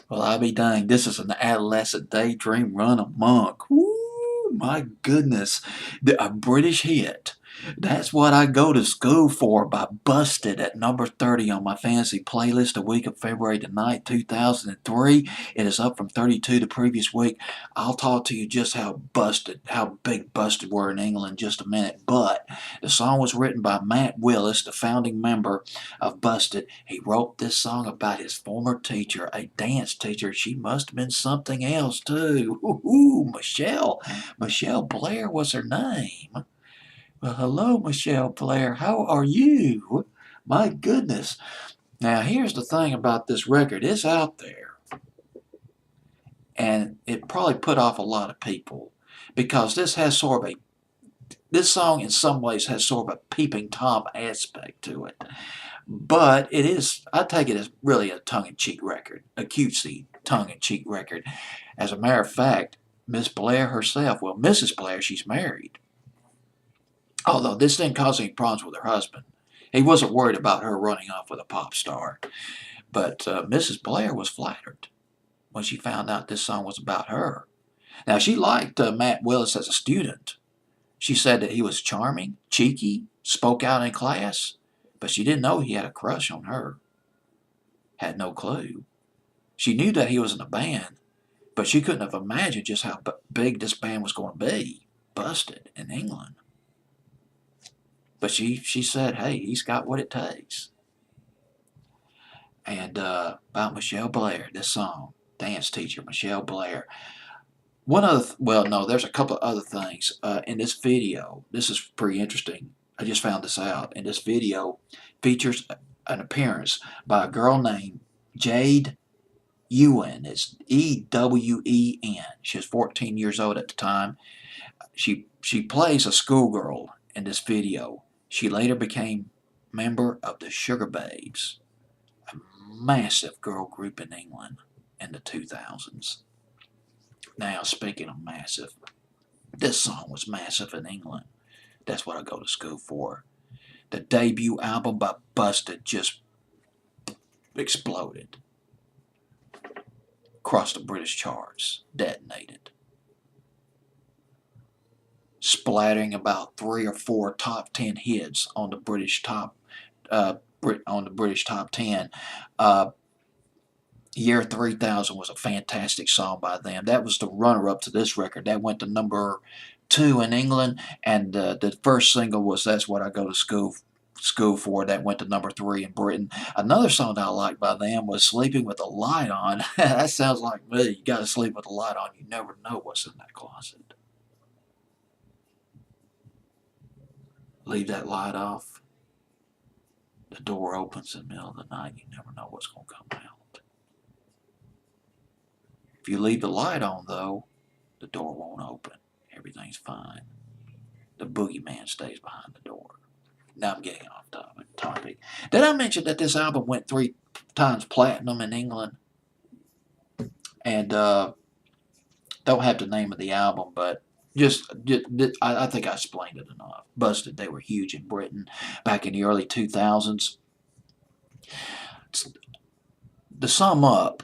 Well, I'll be dang. This is an adolescent daydream run amok. Woo, my goodness. A British hit. That's what I go to school for by Busted at number 30 on my fantasy playlist the week of February the 9th, 2003. It is up from 32 the previous week. I'll talk to you just how big Busted were in England in just a minute. But the song was written by Matt Willis, the founding member of Busted. He wrote this song about his former teacher, a dance teacher. She must have been something else too. Ooh, Michelle. Michelle Blair was her name. Well, hello, Michelle Blair. How are you? My goodness. Now, here's the thing about this record. It's out there, and it probably put off a lot of people because this song in some ways has sort of a peeping Tom aspect to it. But it is, I take it as really a tongue-in-cheek record, a cutesy tongue-in-cheek record. As a matter of fact, Miss Blair herself, well, Mrs. Blair, she's married. Although this didn't cause any problems with her husband. He wasn't worried about her running off with a pop star. But Mrs. Blair was flattered when she found out this song was about her. Now, she liked Matt Willis as a student. She said that he was charming, cheeky, spoke out in class, but she didn't know he had a crush on her. Had no clue. She knew that he was in a band, but she couldn't have imagined just how big this band was going to be. Busted in England. But she said, hey, he's got what it takes. And about Michelle Blair, this song, dance teacher Michelle Blair. One other, well, no, there's a couple of other things in this video. This is pretty interesting. I just found this out. And this video features an appearance by a girl named Jade Ewen. It's Ewen. She was 14 years old at the time. She plays a schoolgirl in this video. She later became member of the Sugar Babes, a massive girl group in England in the 2000s. Now, speaking of massive, this song was massive in England. That's what I go to school for. The debut album by Busted just exploded. Across the British charts, detonated. Splattering about 3 or 4 top 10 hits on the British top 10. Year 3000 was a fantastic song by them. That was the runner-up to this record. That went to number 2 in England, and the first single was "That's What I Go to School For." That went to number 3 in Britain. Another song that I liked by them was "Sleeping with the Light On." That sounds like me. You got to sleep with the light on. You never know what's in that closet. Leave that light off. The door opens in the middle of the night. You never know what's going to come out. If you leave the light on, though, the door won't open. Everything's fine. The boogeyman stays behind the door. Now I'm getting off topic. Did I mention that this album went 3 times platinum in England? And don't have the name of the album, but I think I explained it enough. Busted, they were huge in Britain back in the early 2000s. To sum up,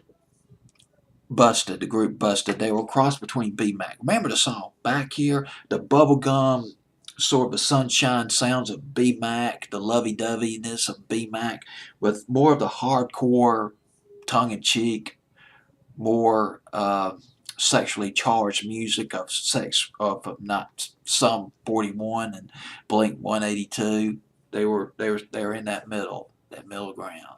Busted, the group Busted, they were a cross between B-Mac. Remember the song Back Here? The bubblegum, sort of the sunshine sounds of B-Mac, the lovey-doveyness of B-Mac, with more of the hardcore, tongue-in-cheek, more sexually charged music of not Sum 41 and Blink 182. They were in that middle ground.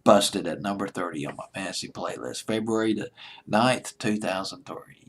Busted at number 30 on my fantasy playlist, February the 9th, 2003.